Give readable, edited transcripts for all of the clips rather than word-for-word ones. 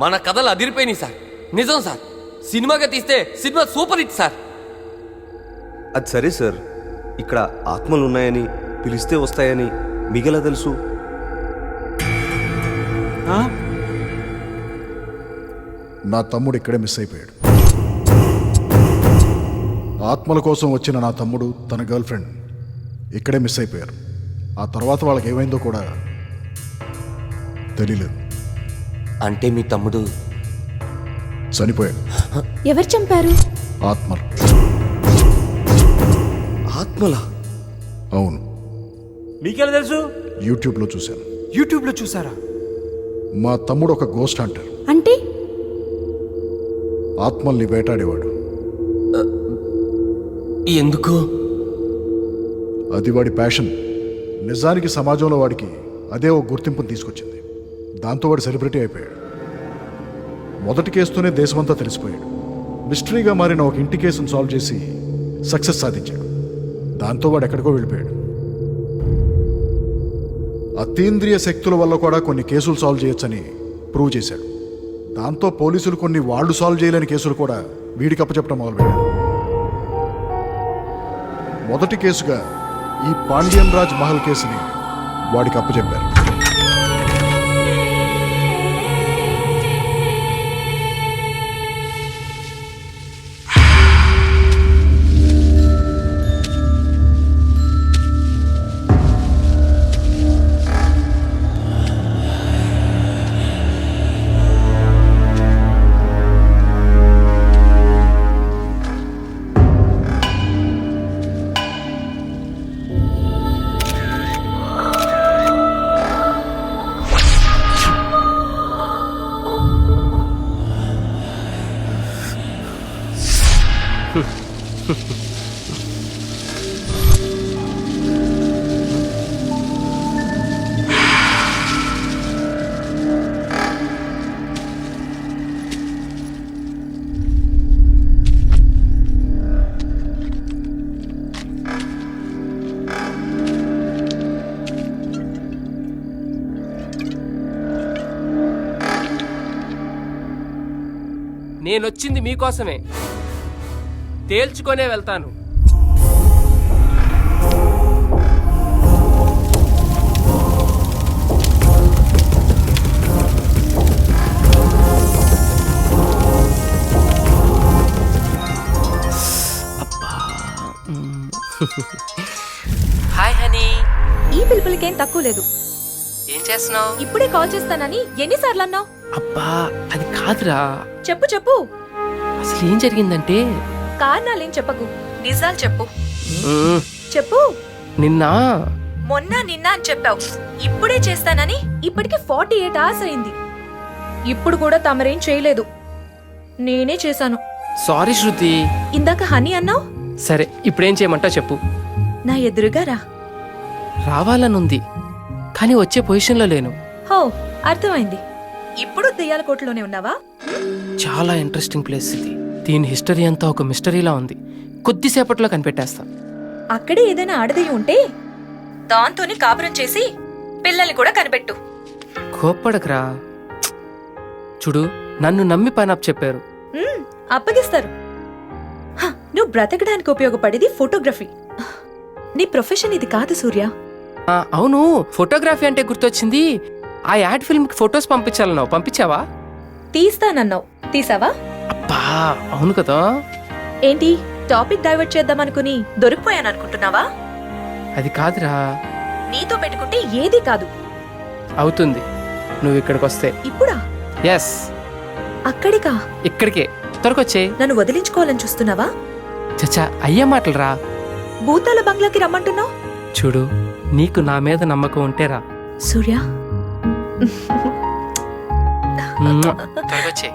మన కథలు అదిరిపోయినాయి సార్. నిజం సార్, సినిమాగా తీస్తే సినిమా సూపర్ హిట్ సార్. అది సరే సార్, ఇక్కడ ఆత్మలు ఉన్నాయని, పిలిస్తే వస్తాయని మీకెలా తెలుసు? నా తమ్ముడు ఇక్కడే మిస్ అయిపోయాడు. ఆత్మల కోసం వచ్చిన నా తమ్ముడు తన గర్ల్ ఫ్రెండ్ ఇక్కడే మిస్ అయిపోయారు. ఆ తర్వాత వాళ్ళకి ఏమైందో కూడా తెలియలేదు. అంటే మీ తమ్ముడు చనిపోయాడు. ఎవరు చంపారు? ఆత్మలు. ఆత్మలా? అవును. మీకెలా తెలుసు? యూట్యూబ్లో చూశాను. యూట్యూబ్లో చూసారా? మా తమ్ముడు ఒక గోస్ట్ హంటర్. అంటే ఆత్మల్ని వేటాడేవాడు. ఎందుకు? అది వాడి ప్యాషన్. నిజానికి సమాజంలో వాడికి అదే ఒక గుర్తింపును తీసుకొచ్చింది. దాంతో వాడు సెలబ్రిటీ అయిపోయాడు. మొదటి కేసుతోనే దేశమంతా తెలిసిపోయాడు. మిస్టరీగా మారిన ఒక ఇంటి కేసును సాల్వ్ చేసి సక్సెస్ సాధించాడు. దాంతో వాడు ఎక్కడికో వెళ్ళిపోయాడు. అతీంద్రియ శక్తుల వల్ల కూడా కొన్ని కేసులు సాల్వ్ చేయొచ్చని ప్రూవ్ చేశాడు. దాంతో పోలీసులు కొన్ని వాళ్ళు సాల్వ్ చేయలేని కేసులు కూడా వీడికి అప్పచెప్పడం మొదలుపెట్టారు. మొదటి కేసుగా ఈ పాండ్యన్ రాజ్ మహల్ కేసుని వాడికి అప్పచెప్పారు. నేనొచ్చింది మీకోసమే. తేల్చుకొనే వెళ్తాను. Hi honey. ఈ పిలుపులకేం తక్కువ లేదు. ఏం చేస్తున్నావు? ఇప్పుడే కాల్ చేస్తానని ఎన్నిసార్లు అన్నావు? అబ్బా అది కాదురా. చెప్పు చెప్పు. అసలు ఏం జరిగిందంటే, కారణాలేం చెప్పకు, నిజాలు చెప్పు. చెప్పు. నిన్న నిన్న అని చెప్పావు. ఇప్పుడే చేస్తానని ఇప్పటికి 48 hours అయింది. ఇప్పుడు కూడా తమరేం చేయలేదు. నేనే చేశాను. సారీ శృతి. ఇందాక హనీ అన్నావు. సరే ఇప్పుడేం చేయమంటావు చెప్పు. నా ఎదురుగా రా. రావాలనుంది కానీ వచ్చే పొజిషన్లో లేను. హో, అర్థమైంది. ఇప్పుడు దెయ్యాల కోటలోనే ఉన్నావా? చాలా ఇంట్రెస్టింగ్ ప్లేస్ ఇది. దీని హిస్టరీ అంతా ఒక మిస్టరీలా ఉంది. కొద్దిసేపట్లో కనిపెట్టేస్తా. అక్కడే ఏదైనా ఆడదయ్యి ఉంటే దాంతోనే కాపురం చేసి పిల్లల్ని కూడా కనిపెట్టు. కోప్పడకరా. చూడు, నన్ను నమ్మి పైన చెప్పారు. అప్పగిస్తారు. నువ్వు బ్రతకడానికి ఉపయోగపడేది ఫోటోగ్రఫీ. నీ ప్రొఫెషన్ ఇది కాదు సూర్య. అవును, ఫోటోగ్రఫీ అంటే గుర్తొచ్చింది. ఆ యాడ్ ఫిల్మ్ కి ఫొటోస్ పంపించాలన్నావు, పంపించావా? తీస్తానన్నావు, తీసావా? అబ్బా అవును కదా. ఏంటి టాపిక్ డైవర్ట్ చేద్దామనుకుని దొరికిపోయాననుకుంటున్నావా? అది కాదురా. నీతో పెట్టుకుంటే ఏది కాదు. అవుతుంది నువ్వు ఇక్కడికి వస్తే. ఇప్పుడా? ఎస్. అక్కడికా? ఇక్కడికే, త్వరకొచ్చే. నన్ను వదిలించుకోవాలని చూస్తున్నావా? చచ్చా, అయ్యే మాటలు రా. భూతాల బంగ్లాకి రమ్మంటున్నావు. చూడు, నీకు నా మీద నమ్మకం ఉంటే రా. సూర్య త్వరకొచ్చే.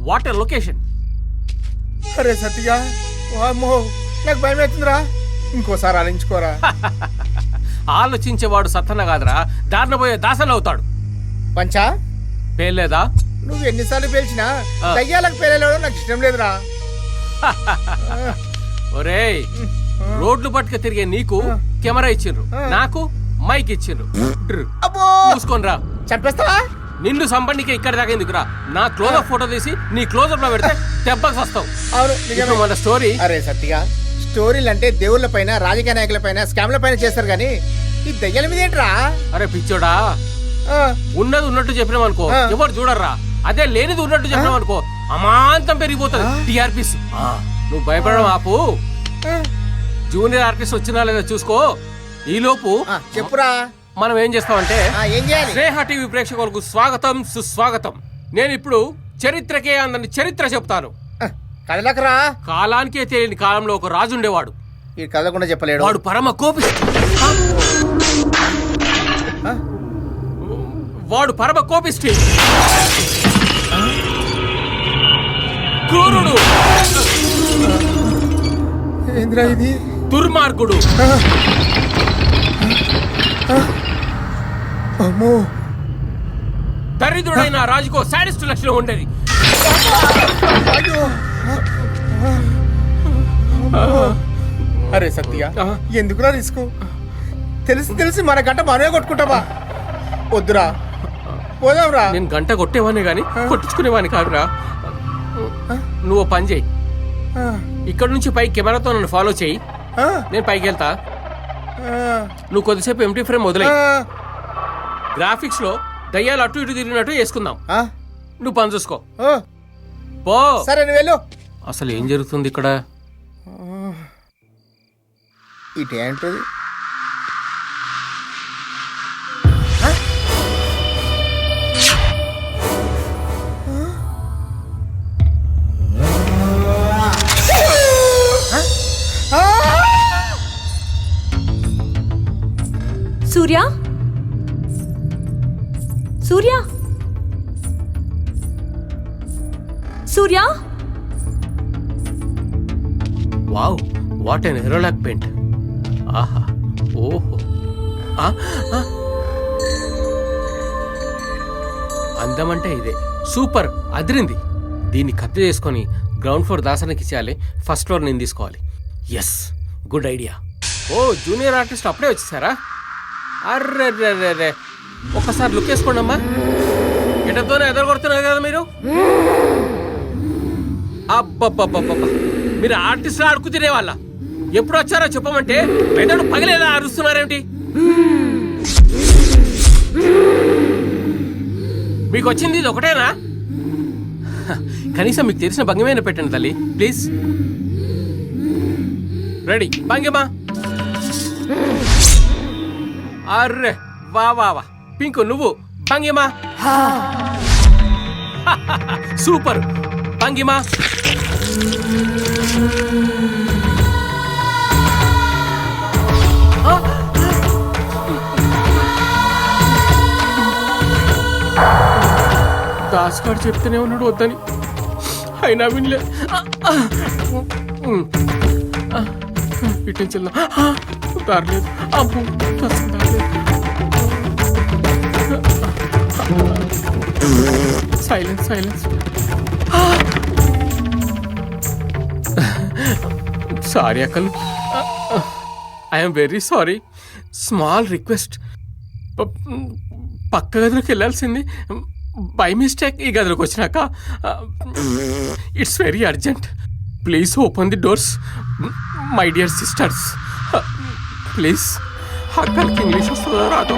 What location. అరే సత్తిగా వామ్మో నాకు భయం అవుతుందిరా, ఇంకోసారి ఆలోచించుకోరా. ఆలోచించేవాడు సత్తన్న కాదురా, దారిన పోయే దాసన అవుతాడు. పంచా పేర్లేదా? నువ్వు ఎన్నిసార్లు పేల్చినా దయ్యాలకు పేరేయడం నాకు ఇష్టం లేదురా. ఒరేయ్, రోడ్లు పట్టుక తిరిగే నీకు కెమెరా ఇచ్చిండ్రు, నాకు మైక్ ఇచ్చిండ్రు. అబ్బో చూసుకోనరా, చంపేస్తావా? నిన్ను సంబంధికే ఇక్కడ దాకా ఎందుకురా? నా క్లోజప్ ఫోటో తీసి నీ క్లోజప్ లో పెడితే దెబ్బకి వస్తావు. అవును ఇప్పుడు నిజమే. మన స్టోరీ. అరే సత్తిగా, స్టోరీలు అంటే దేవుళ్ళ పైన, రాజకీయ నాయకుల పైన, స్కామ్ల పైన చేస్తారు కానీ ఈ దయ్యాల మీద ఏంట్రా? అరే పిచ్చోడా, ఆ, ఉన్నది ఉన్నట్టు చెప్పినాం అనుకో ఆ. ఎవరు చూడర్రా. అదే లేనిది ఉన్నట్టు చెప్పినాం అనుకో అమాంతం పెరిగిపోతుంది టీఆర్పీస్. నువ్వు భయపడడం ఆపు. ఆ, జూనియర్ ఆర్టిస్ట్ వచ్చినా లేదా చూసుకో. ఈలోపు ఆ, చెప్పురా. మనం ఏం చేస్తామంటే, ఏం చేయాలి? స్నేహ టీవీ ప్రేక్షకులకు స్వాగతం సుస్వాగతం. నేను ఇప్పుడు చరిత్రకే అందని చరిత్ర చెప్తాను. కదలకరా. కాలానికే తెలియని కాలంలో ఒక రాజు ఉండేవాడు. ఈ కదలకుండా చెప్పలేడు. వాడు పరమ కోపిష్టి. వాడు పరమ కోపిష్టి, క్రూరుడు, ఏంద్రా ఇది? దుర్మార్గుడు. అమ్మో, దరిద్రుడైన రాజుకో సాడిస్ట్ లక్షణం ఉండేది. అయ్యో. అరే సత్య, ఎందుకురా రిస్క్? తెలిసి తెలిసి మన గంట మనమే కొట్టుకుంటావా? వద్దురా, పోదాంరా. నేను గంట కొట్టేవాడిని గాని కొట్టించుకునేవాడిని కాదురా. నువ్వు పని చేయి, ఇక్కడ నుంచి పై కెమెరాతో నన్ను ఫాలో చేయి, నేను పైకి వెళ్తా. నువ్వు కొద్దిసేపు ఎంటీ ఫ్రేమ్ వదిలే. గ్రాఫిక్స్ లో దయ్యాలు అటు ఇటు తిరిగినట్టు వేసుకుందాం. నువ్వు పని చూసుకో పో. సరే నువ్వు వెళ్ళు. అసలు ఏం జరుగుతుంది ఇక్కడ? ఇటేంటది? Surya, Surya, Surya. Wow, what an Nerolac paint. ఆహా, ఓహో, అందమంటే ఇదే. సూపర్, అదిరింది. దీన్ని కత్తి చేసుకొని గ్రౌండ్ ఫ్లోర్ దాసనకి ఇచ్చేయాలి, ఫస్ట్ ఫ్లోర్ నేను తీసుకోవాలి. Yes, good idea. Oh, junior artist అప్పుడే వచ్చేసారా? అర్రే, ఒక్కసారి లుక్ వేసుకోండి అమ్మా. ఎటతోనే ఎదరగొడుతున్నారు కదా మీరు. అబ్బబ్బబ్బబ్బ, మీరు ఆర్టిస్ట్ ఆడుకు తినే వాళ్ళ. ఎప్పుడు వచ్చారో చెప్పమంటే మెదడు పగలేదా అరుస్తున్నారేమిటి? మీకు వచ్చింది ఇది ఒకటేనా? కనీసం మీకు తెలిసిన భంగిమైనా పెట్టండి తల్లి ప్లీజ్. రెడీ, భంగిమా. అర్రే, వా వా వా. పింకు నువ్వు భంగిమా. సూపర్, భంగిమా. దాస్గాడు చెప్తూనే ఉన్నాడు వద్దని, అయినా వినలే. ఇటు నుంచి దారలేదు. అబ్బు, సైలెన్స్ సైలెన్స్. సారీ అక్కలు, I'm very sorry. Small request, పక్క గదిలోకి వెళ్ళాల్సింది, బై మిస్టేక్ ఈ గదిలోకి వచ్చినాక. It's very urgent, please open the doors my dear sisters, please. అక్కలకి ఇంగ్లీష్ వస్తుందో రాదు.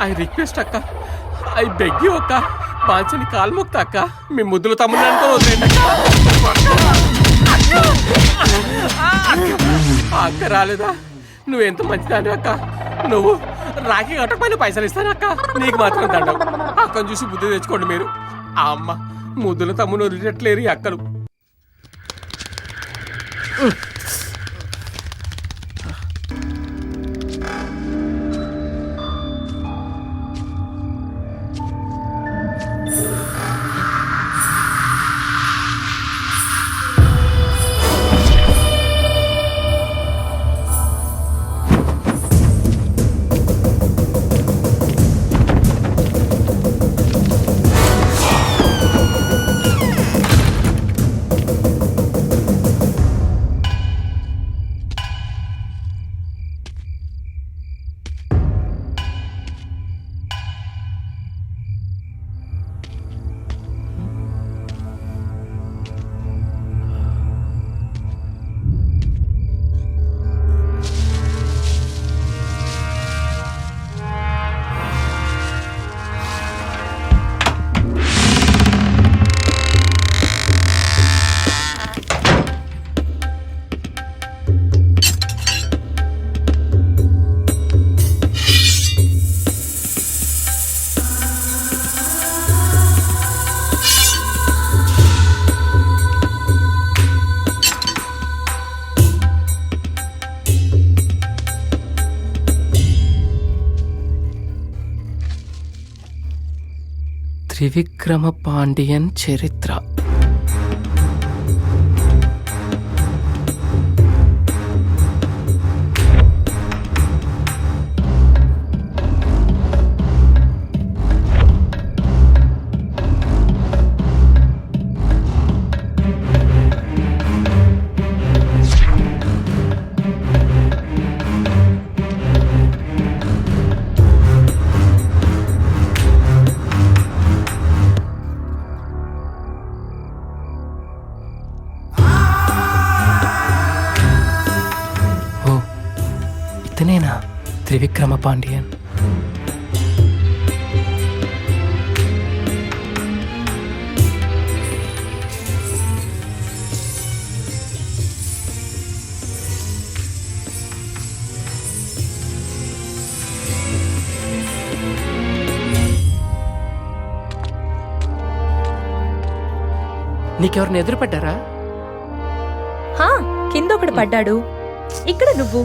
ఐ రిక్వెస్ట్ అక్క, ఐ బెగ్ యూ అక్క, పాంచని కాల్మొక్త అక్క, మీ ముద్దులు తమ్ముడు అనుకో వదిలేండి అక్క. రాలేదా? నువ్వెంత మంచిదాని అక్క. నువ్వు రాఖీ కట్టకపోయినా పైసలు ఇస్తాను అక్క, నీకు మాత్రం దండం. అక్కను చూసి బుద్ధి తెచ్చుకోండి మీరు. ఆ అమ్మ ముద్దుల తమ్ముడు వదిలేట్లేరు ఈ అక్కలు. త్రివిక్రమ పాండియన్ చరిత్ర. ఓ, ఇతనేనా త్రివిక్రమ పాండియన్? నీకెవరిని ఎదురుపడ్డారా? హా, కింద ఒకడు పడ్డాడు, ఇక్కడ నువ్వు,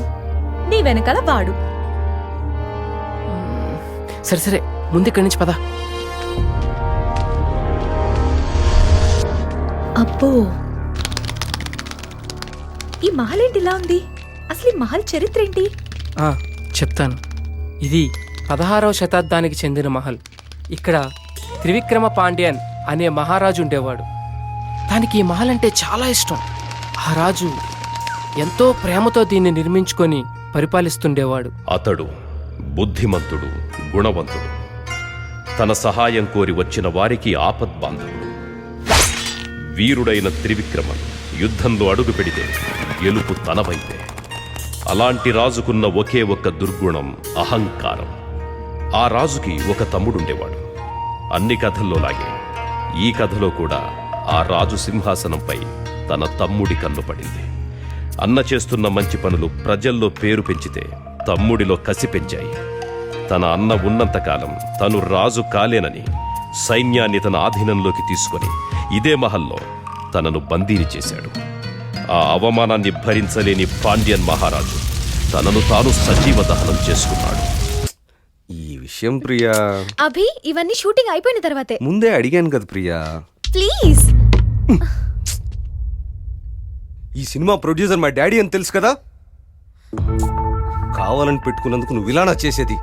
నీ వెనకాల వాడు. సరే సరే, ముందు ఇక్కడి నుంచి పద. అబ్బో, ఈ మహల్ ఏంటి ఇలా ఉంది? అసలు ఈ మహల్ చరిత్ర ఏంటి? చెప్తాను. ఇది 16వ శతాబ్దానికి చెందిన మహల్. ఇక్కడ త్రివిక్రమ పాండ్యన్ అనే మహారాజు ఉండేవాడు. దానికి ఈ మహల్ అంటే చాలా ఇష్టం. ఆ రాజు ఎంతో ప్రేమతో దీన్ని నిర్మించుకొని పరిపాలిస్తుండేవాడు. అతడు బుద్ధిమంతుడు, గుణవంతుడు. తన సహాయం కోరి వచ్చిన వారికి ఆపద్బాంధవుడు. వీరుడైన త్రివిక్రమన్ యుద్ధంలో అడుగు పెడితే గెలుపు తనవైతే. అలాంటి రాజుకున్న ఒకే ఒక్క దుర్గుణం అహంకారం. ఆ రాజుకి ఒక తమ్ముడుండేవాడు. అన్ని కథల్లో లాగే ఈ కథలో కూడా ఆ రాజు సింహాసనంపై తన తమ్ముడి కన్ను పడింది. అన్న చేస్తున్న మంచి పనులు ప్రజల్లో పేరు పెంచితే తమ్ముడిలో కసి పెంచాయి. తన అన్న ఉన్నంతకాలం తను రాజు కాలేనని సైన్యాన్ని తన ఆధీనంలోకి తీసుకొని ఇదే మహల్లో తనను బందీని చేశాడు. ఆ అవమానాన్ని భరించలేని పాండ్యన్ మహారాజు తనను తాను సజీవ దహనం చేసుకున్నాడు. ఈ విషయం ప్రియా అభి, ఇవన్నీ షూటింగ్ అయిపోయిన తర్వాతే. ముందే అడిగాను కదా ప్రియా. ప్లీజ్. ఈ సినిమా ప్రొడ్యూసర్ మా డాడీ అని తెలుసు కదా. కావాలని పెట్టుకున్నందుకు నువ్వు ఇలానా చేసేది?